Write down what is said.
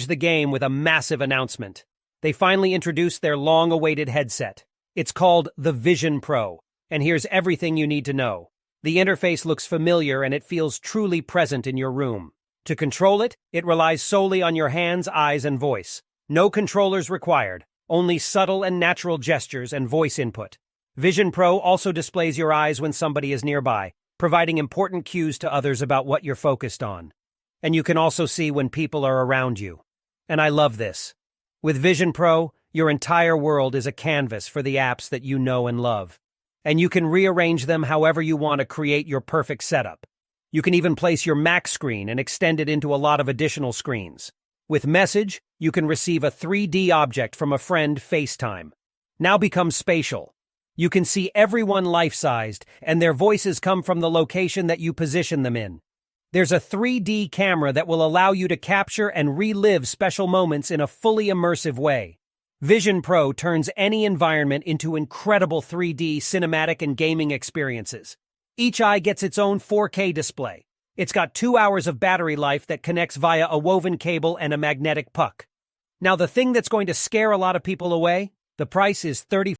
the game with a massive announcement. They finally introduced their long-awaited headset. It's called the Vision Pro, and here's everything you need to know. The interface looks familiar and it feels truly present in your room. To control it, it relies solely on your hands, eyes, and voice. No controllers required, only subtle and natural gestures and voice input. Vision Pro also displays your eyes when somebody is nearby, providing important cues to others about what you're focused on. And you can also see when people are around you. And I love this. With Vision Pro, your entire world is a canvas for the apps that you know and love. And you can rearrange them however you want to create your perfect setup. You can even place your Mac screen and extend it into a lot of additional screens. With Message, you can receive a 3D object from a friend FaceTime. Now becomes spatial. You can see everyone life-sized, and their voices come from the location that you position them in. There's a 3D camera that will allow you to capture and relive special moments in a fully immersive way. Vision Pro turns any environment into incredible 3D cinematic and gaming experiences. Each eye gets its own 4K display. It's got 2 hours of battery life that connects via a woven cable and a magnetic puck. Now, the thing that's going to scare a lot of people away, the price is